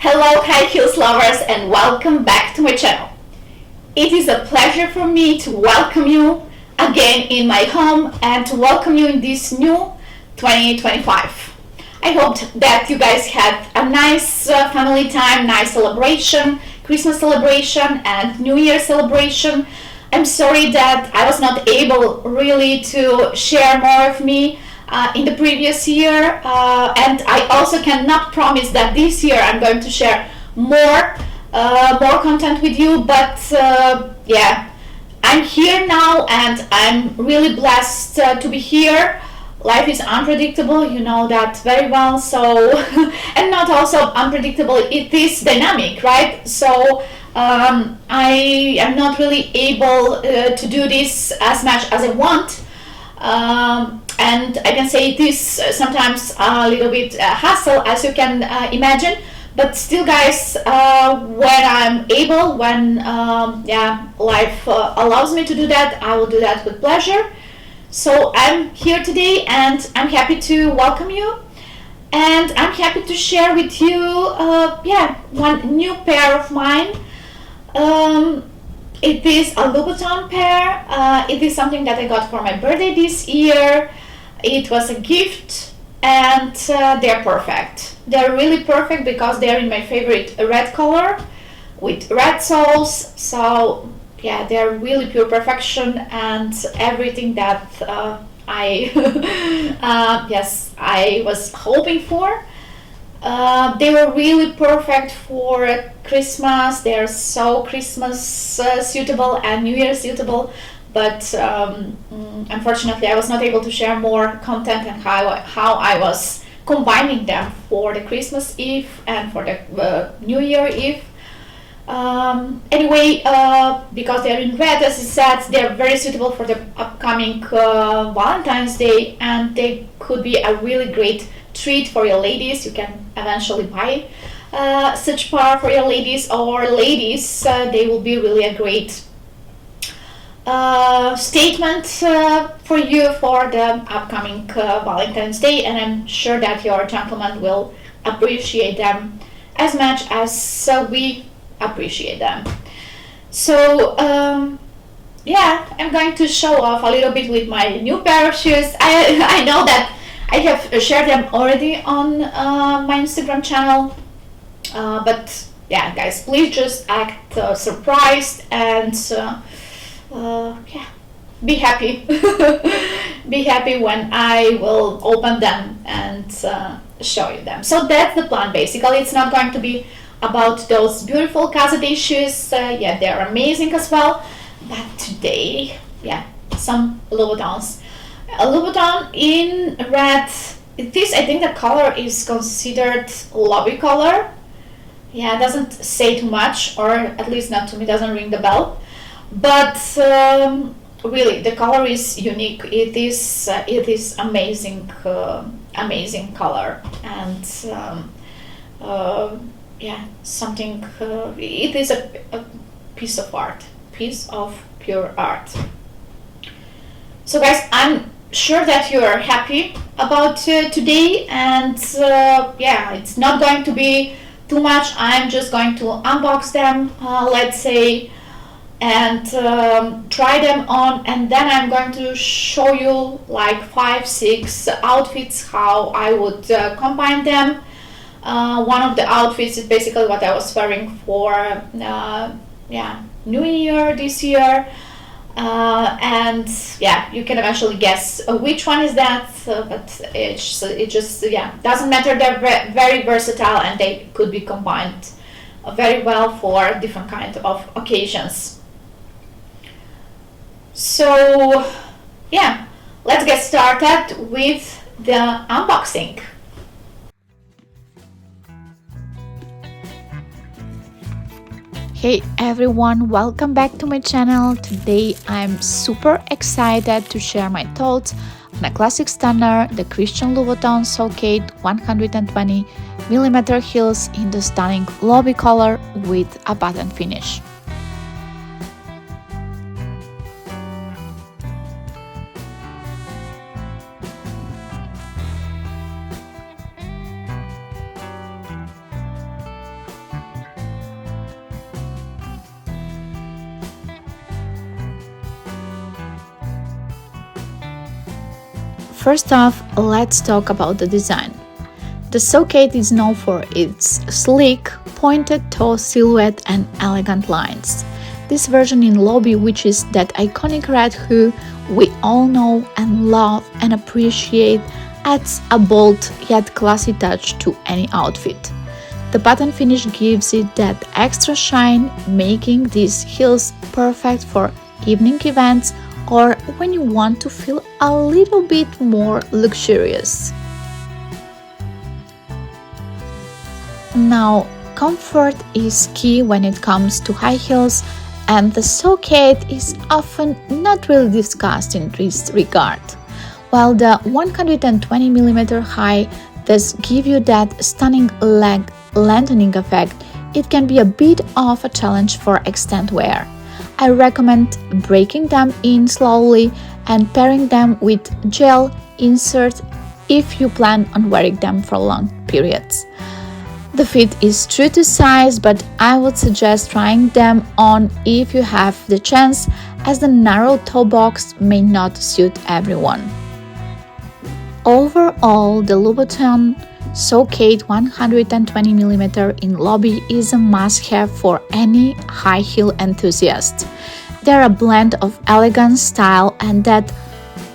Hello high heels lovers and welcome back to my channel. It is a pleasure for me to welcome you again in my home and to welcome you in this new 2025. I hope that you guys had a nice family time, nice celebration, Christmas celebration and New Year celebration. I'm sorry that I was not able really to share more of me in the previous year, and I also cannot promise that this year I'm going to share more content with you, but yeah, I'm here now and I'm really blessed to be here. Life is unpredictable, you know that very well, so and not also unpredictable, it is dynamic, right? So I am not really able to do this as much as I want, and I can say it is sometimes a little bit hassle, as you can imagine, but still guys, when I'm able, when yeah, life allows me to do that, I will do that with pleasure. So I'm here today and I'm happy to welcome you, and I'm happy to share with you yeah, one new pair of mine. It is a Louboutin pair. It is something that I got for my birthday this year. It was a gift and they're perfect. They're really perfect because they're in my favorite red color with red soles. So yeah, they're really pure perfection and everything that I yes, I was hoping for. They were really perfect for Christmas. They're so Christmas suitable and New Year suitable, but unfortunately I was not able to share more content and how I was combining them for the Christmas Eve and for the New Year Eve. Anyway, because they're in red, as I said, they're very suitable for the upcoming Valentine's Day, and they could be a really great treat for your ladies. You can eventually buy such pair for your ladies, or ladies, they will be really a great statement for you for the upcoming Valentine's Day, and I'm sure that your gentlemen will appreciate them as much as we appreciate them. So yeah, I'm going to show off a little bit with my new pair of shoes. I know that I have shared them already on my Instagram channel, but yeah guys, please just act surprised and yeah, be happy be happy when I will open them and show you them. So that's the plan basically. It's not going to be about those beautiful Casa Day shoes, yeah, they're amazing as well, but today, yeah, some Louboutins. A Louboutin in red. This, I think the color is considered LOUBI color. Yeah, it doesn't say too much, or at least not to me, doesn't ring the bell. But really, the color is unique. It is amazing, amazing color, and yeah, something. It is a piece of art, piece of pure art. So guys, I'm sure that you are happy about today, and yeah, it's not going to be too much. I'm just going to unbox them, let's say, and try them on, and then I'm going to show you like 5-6 outfits, how I would combine them. One of the outfits is basically what I was wearing for yeah, New Year this year. And yeah, you can eventually guess which one is that, but it just yeah, doesn't matter. They're very versatile and they could be combined very well for different kind of occasions. So yeah, let's get started with the unboxing. Hey everyone, welcome back to my channel. Today I'm super excited to share my thoughts on a classic stunner, the Christian Louboutin So Kate 120mm heels in the stunning LOUBI color with a button finish. first off, let's talk about the design. The So Kate is known for its sleek, pointed toe silhouette and elegant lines. This version in LOUBI, which is that iconic red hue we all know and love and appreciate, adds a bold yet classy touch to any outfit. The button finish gives it that extra shine, making these heels perfect for evening events or when you want to feel a little bit more luxurious. Now, comfort is key when it comes to high heels, and the So Kate is often not really discussed in this regard. While the 120mm high does give you that stunning leg lengthening effect, it can be a bit of a challenge for extended wear. I recommend breaking them in slowly and pairing them with gel inserts if you plan on wearing them for long periods. The fit is true to size, but I would suggest trying them on if you have the chance, as the narrow toe box may not suit everyone. Overall, the Louboutin So Kate 120mm in LOUBI is a must-have for any high heel enthusiast. They're a blend of elegance, style, and that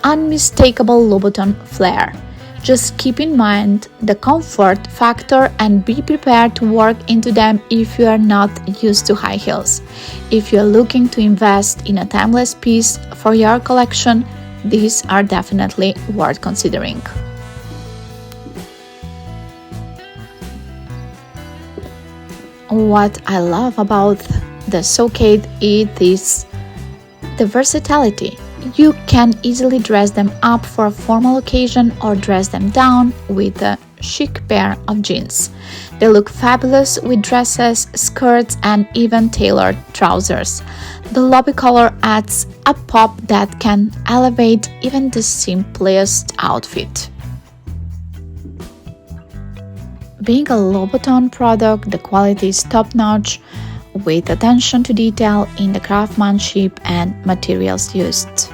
unmistakable Louboutin flair. Just keep in mind the comfort factor and be prepared to work into them if you are not used to high heels. If you are looking to invest in a timeless piece for your collection, these are definitely worth considering. What I love about the So Kate is the versatility. You can easily dress them up for a formal occasion or dress them down with a chic pair of jeans. They look fabulous with dresses, skirts, and even tailored trousers. The LOUBI color adds a pop that can elevate even the simplest outfit. Being a Louboutin product, the quality is top-notch, with attention to detail in the craftsmanship and materials used.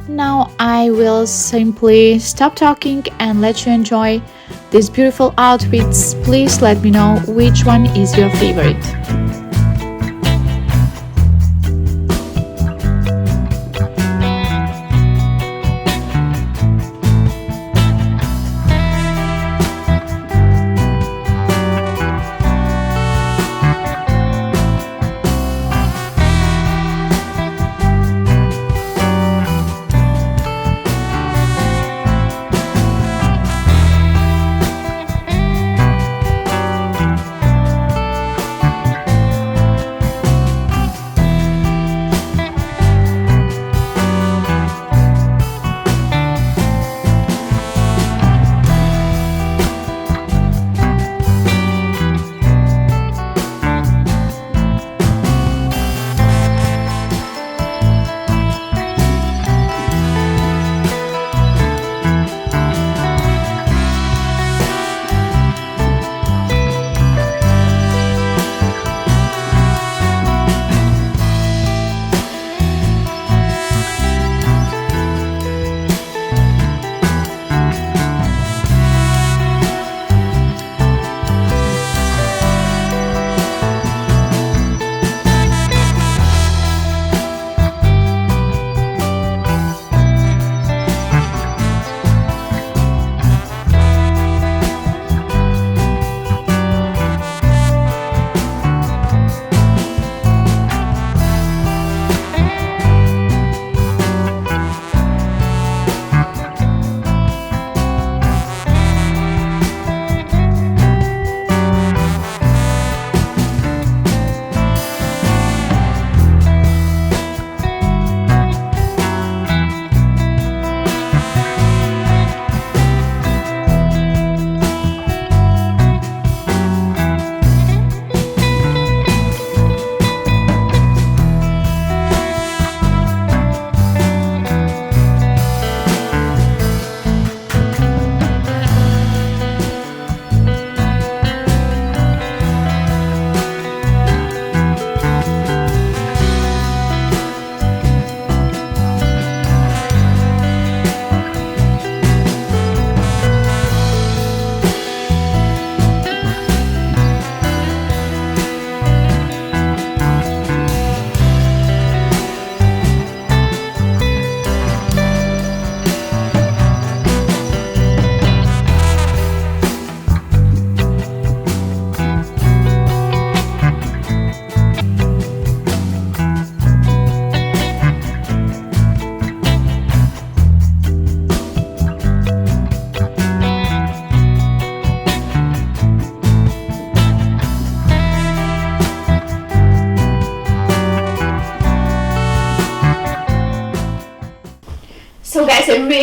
Now I will simply stop talking and let you enjoy these beautiful outfits. Please let me know which one is your favorite.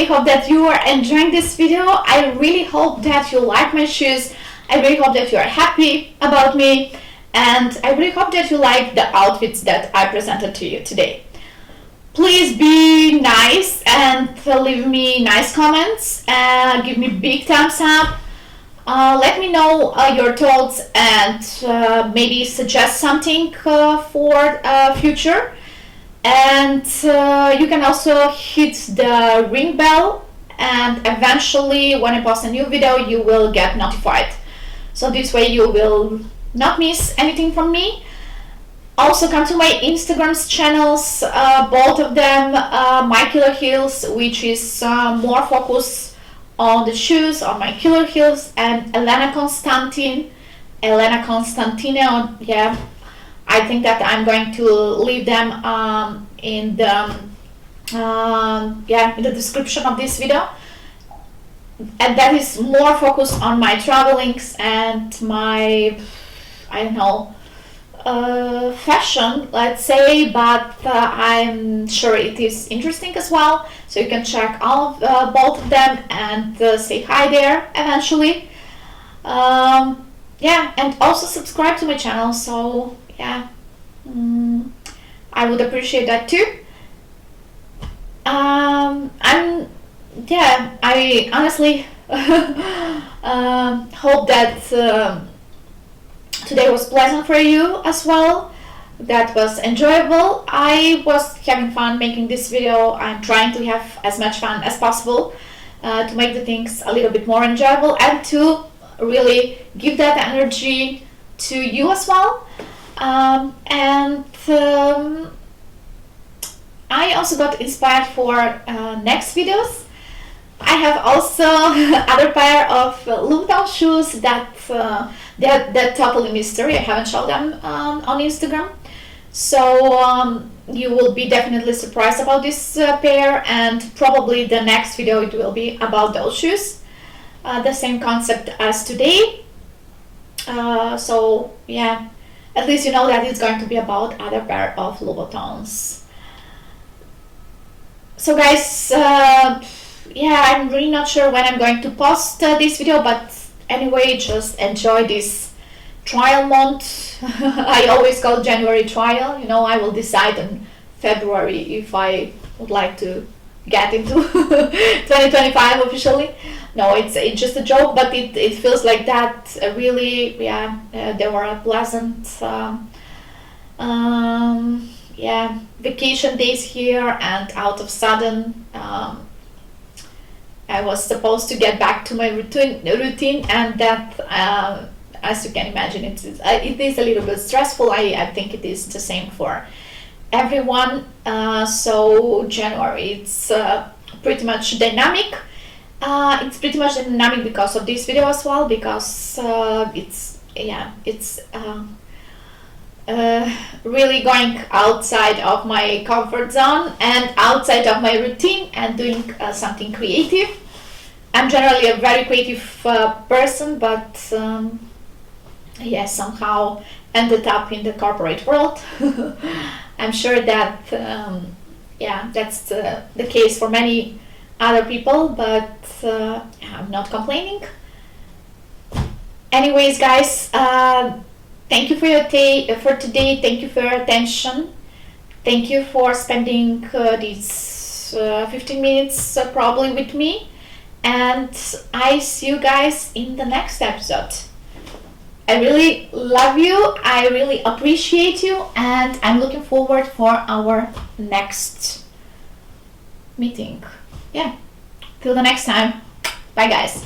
really hope that you are enjoying this video. I really hope that you like my shoes. I really hope that you are happy about me, and I really hope that you like the outfits that I presented to you today. Please be nice and leave me nice comments, give me big thumbs up. Let me know your thoughts and maybe suggest something for future. And you can also hit the ring bell, and eventually when I post a new video you will get notified. So this way you will not miss anything from me. Also come to my Instagram's channels, both of them, My Killer Heels, which is more focused on the shoes, on my killer heels, and Elena Constantine, yeah. I think that I'm going to leave them in the in the description of this video, and that is more focused on my travelings and my, I don't know, fashion, let's say, but I'm sure it is interesting as well, so you can check all both of them and say hi there eventually. Yeah, and also subscribe to my channel, so yeah, I would appreciate that too. I honestly hope that today was pleasant for you as well, that was enjoyable. I was having fun making this video. I'm trying to have as much fun as possible to make the things a little bit more enjoyable and to really give that energy to you as well. I also got inspired for next videos. I have also other pair of Louboutin shoes that they're totally mystery. I haven't shown them on Instagram, so you will be definitely surprised about this pair, and probably the next video it will be about those shoes. The same concept as today. So yeah, at least you know that it's going to be about other pair of Louboutins. So guys, yeah, I'm really not sure when I'm going to post this video, but anyway, just enjoy this trial month. I always call January trial, you know. I will decide in February if I would like to get into 2025 officially. No, it's just a joke, but it feels like that. Really, yeah, there were a pleasant yeah, vacation days here, and out of sudden I was supposed to get back to my routine, and that as you can imagine, it is a little bit stressful. I think it is the same for everyone. So January, it's pretty much dynamic. It's pretty much dynamic because of this video as well, because it's really going outside of my comfort zone and outside of my routine and doing something creative. I'm generally a very creative person, but yeah, somehow ended up in the corporate world. I'm sure that yeah, that's the case for many other people, but I'm not complaining. Anyways, guys, thank you for today. Thank you for your attention. Thank you for spending these 15 minutes probably with me, and I see you guys in the next episode. I really love you, I really appreciate you, and I'm looking forward for our next meeting. Yeah, till the next time. Bye guys.